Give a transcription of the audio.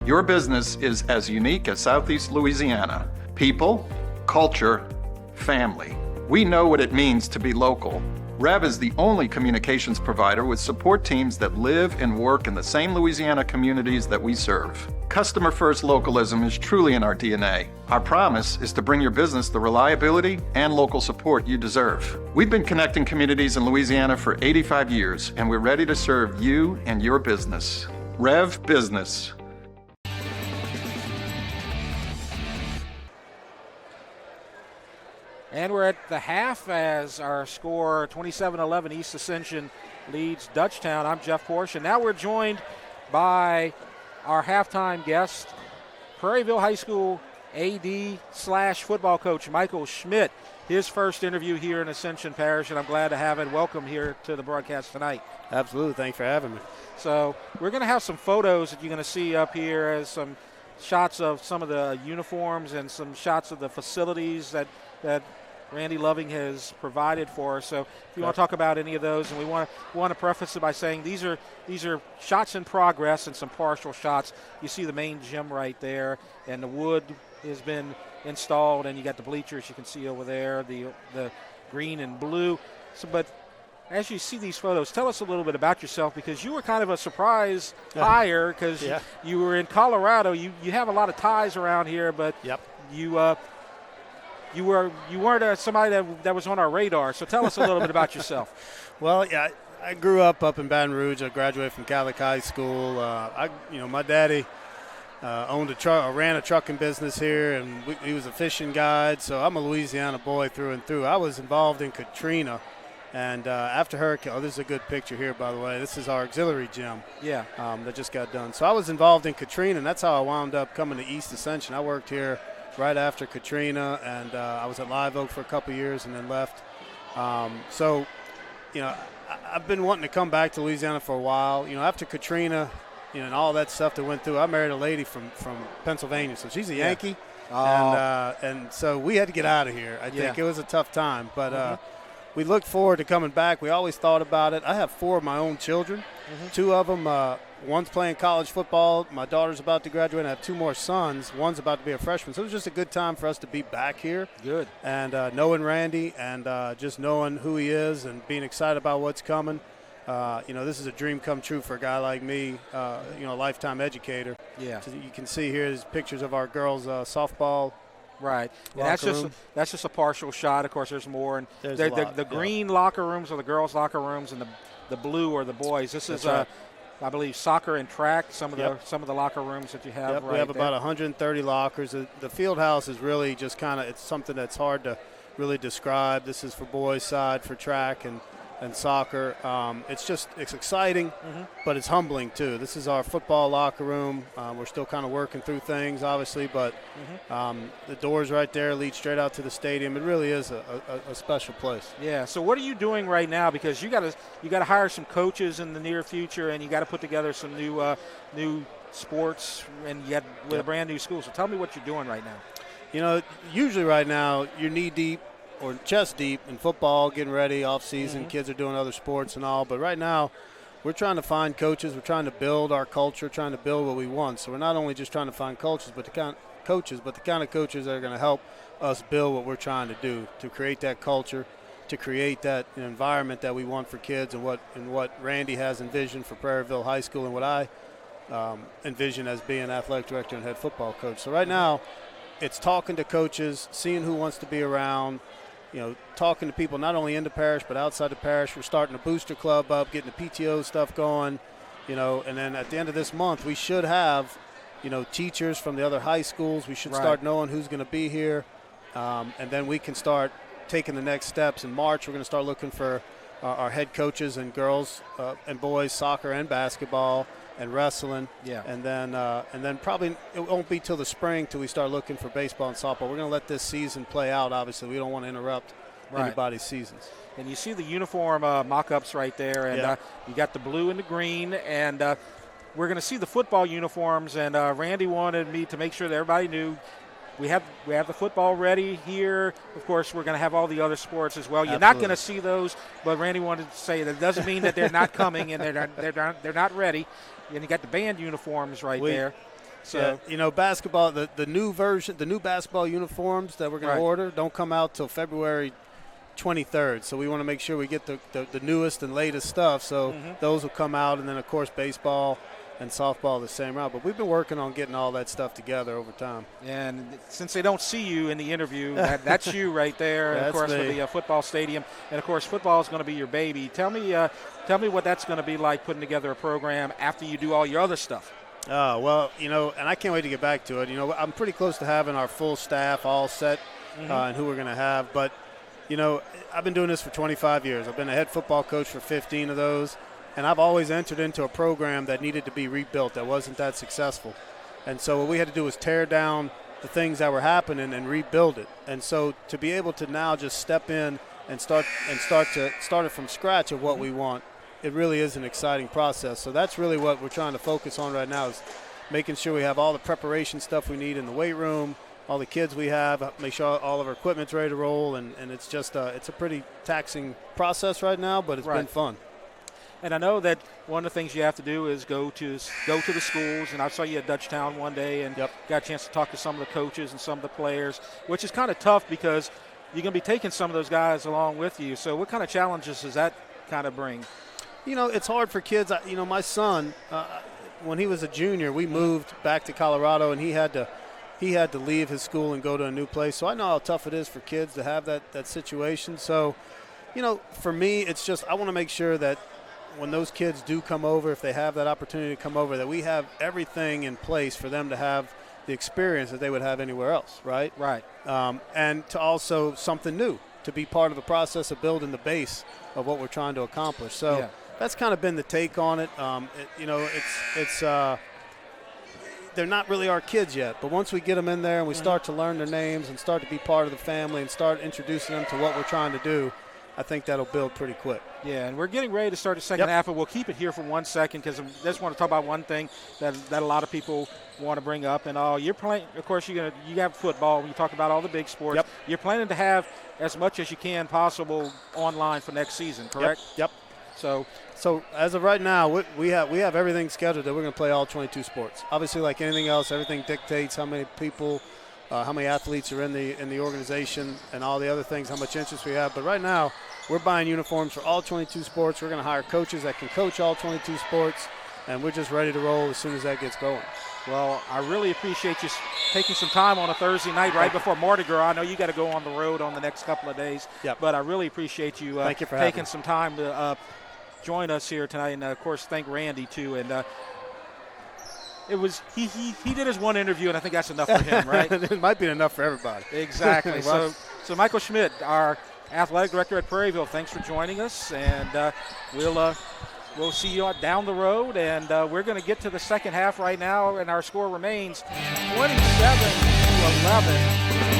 Your business is as unique as Southeast Louisiana. People, culture, family. We know what it means to be local. Rev is the only communications provider with support teams that live and work in the same Louisiana communities that we serve. Customer first localism is truly in our DNA. Our promise is to bring your business the reliability and local support you deserve. We've been connecting communities in Louisiana for 85 years, and we're ready to serve you and your business. Rev Business. And we're at the half as our score 27-11 East Ascension leads Dutchtown. I'm Jeff Porsche, and now we're joined by our halftime guest, Prairieville High School AD/football coach Michael Schmitt. His first interview here in Ascension Parish, and I'm glad to have it. Welcome here to the broadcast tonight. Absolutely. Thanks for having me. So we're going to have some photos that you're going to see up here as some shots of some of the uniforms and some shots of the facilities that Randy Loving has provided for us. So if you want to talk about any of those, and we want to preface it by saying these are shots in progress and some partial shots. You see the main gym right there, and the wood has been installed, and you got the bleachers you can see over there, the green and blue. So, but as you see these photos, tell us a little bit about yourself, because you were kind of a surprise hire, because you were in Colorado. You have a lot of ties around here, but you weren't somebody that was on our radar. So tell us a little bit about yourself. Well, yeah, I grew up in Baton Rouge. I graduated from Catholic High School. My daddy ran a trucking business here, and he was a fishing guide. So I'm a Louisiana boy through and through. I was involved in Katrina, and after Hurricane, this is a good picture here, by the way. This is our auxiliary gym. Yeah. That just got done. So I was involved in Katrina, and that's how I wound up coming to East Ascension. I worked here right after Katrina, and I was at Live Oak for a couple years and then left. I've been wanting to come back to Louisiana for a while. After Katrina, and all that stuff that went through, I married a lady from Pennsylvania, so she's a Yankee. And so we had to get out of here. I think it was a tough time, but we looked forward to coming back. We always thought about it. I have 4 of my own children. Two of them, one's playing college football. My daughter's about to graduate. I have 2 more sons. One's about to be a freshman. So it was just a good time for us to be back here. Good. And knowing Randy and just knowing who he is and being excited about what's coming. This is a dream come true for a guy like me, a lifetime educator. Yeah. So you can see here is pictures of our girls' softball. Right. And that's just a partial shot. Of course, there's more. And the green locker rooms are the girls' locker rooms, and the blue are the boys. This is I believe soccer and track. Some of the locker rooms that you have. Yep. Right, we have about 130 lockers. The field house is really just it's something that's hard to really describe. This is for boys' side for track and soccer. It's exciting, but it's humbling too. This is our football locker room. We're still kind of working through things, obviously, but the doors right there lead straight out to the stadium. It really is a special place. Yeah. So what are you doing right now? Because you got to hire some coaches in the near future, and you got to put together some new sports, and yet with a brand new school. So tell me what you're doing right now. Usually right now you're knee deep or chest deep in football, getting ready off season. Kids are doing other sports and all, but right now we're trying to find coaches. We're trying to build our culture, trying to build what we want. So we're not only just trying to find coaches, but the kind of coaches that are going to help us build what we're trying to do, to create that culture, to create that environment that we want for kids, and what Randy has envisioned for Prairieville High School, and what I envision as being athletic director and head football coach. So right now it's talking to coaches, seeing who wants to be around, talking to people not only in the parish but outside the parish. We're starting a booster club up, getting the PTO stuff going, and then at the end of this month we should have, teachers from the other high schools. We should start knowing who's going to be here, and then we can start taking the next steps. In March, we're going to start looking for our head coaches and girls and boys soccer and basketball and wrestling. Yeah. And then probably it won't be till the spring till we start looking for baseball and softball. We're going to let this season play out. Obviously, we don't want to interrupt anybody's seasons. And you see the uniform mock-ups right there, and you got the blue and the green, and we're going to see the football uniforms. And Randy wanted me to make sure that everybody knew we have the football ready here. Of course, we're going to have all the other sports as well. You're not going to see those, but Randy wanted to say that doesn't mean that they're not coming and they're not ready. And you got the band uniforms there. So basketball, the new version, the new basketball uniforms that we're going to order don't come out till February 23rd. So we want to make sure we get the newest and latest stuff. So those will come out, and then of course baseball and softball the same route. But we've been working on getting all that stuff together over time. And since they don't see you in the interview, that's you right there. And of course, for the football stadium. And of course, football is going to be your baby. Tell me what that's going to be like putting together a program after you do all your other stuff. Well, and I can't wait to get back to it. I'm pretty close to having our full staff all set and who we're going to have. But, I've been doing this for 25 years. I've been a head football coach for 15 of those. And I've always entered into a program that needed to be rebuilt, that wasn't that successful. And so what we had to do was tear down the things that were happening and rebuild it. And so to be able to now just step in and start it from scratch of what we want, it really is an exciting process. So that's really what we're trying to focus on right now, is making sure we have all the preparation stuff we need in the weight room, all the kids we have, make sure all of our equipment's ready to roll. And it's just it's a pretty taxing process right now, but it's been fun. And I know that one of the things you have to do is go to the schools. And I saw you at Dutchtown one day and got a chance to talk to some of the coaches and some of the players, which is kind of tough because you're going to be taking some of those guys along with you. So what kind of challenges does that kind of bring? It's hard for kids. My son, when he was a junior, we moved back to Colorado, and he had to leave his school and go to a new place. So I know how tough it is for kids to have that situation. So, for me, it's just I want to make sure that when those kids do come over, if they have that opportunity to come over, that we have everything in place for them to have the experience that they would have anywhere else, right? Right. And to also something new, to be part of the process of building the base of what we're trying to accomplish. So that's kind of been the take on it. They're not really our kids yet, but once we get them in there and we start to learn their names and start to be part of the family and start introducing them to what we're trying to do, I think that'll build pretty quick. Yeah, and we're getting ready to start the second half, but we'll keep it here for 1 second because I just want to talk about one thing that a lot of people want to bring up. And you're playing, of course, you have football. When you talk about all the big sports, you're planning to have as much as you can possible online for next season, correct? Yep. So as of right now, we have everything scheduled that we're going to play all 22 sports. Obviously, like anything else, everything dictates how many people, how many athletes are in the organization, and all the other things, how much interest we have. But right now, we're buying uniforms for all 22 sports. We're going to hire coaches that can coach all 22 sports, and we're just ready to roll as soon as that gets going. Well, I really appreciate you taking some time on a Thursday night right before Mardi Gras. I know you got to go on the road on the next couple of days, but I really appreciate you, Thank you for taking some time to join us here tonight. And, of course, thank Randy, too. And it was he did his one interview, and I think that's enough for him, right? It might be enough for everybody. Exactly. So Michael Schmitt, our athletic director at Prairieville, thanks for joining us, and we'll see you down the road. And we're going to get to the second half right now, and our score remains 27-11.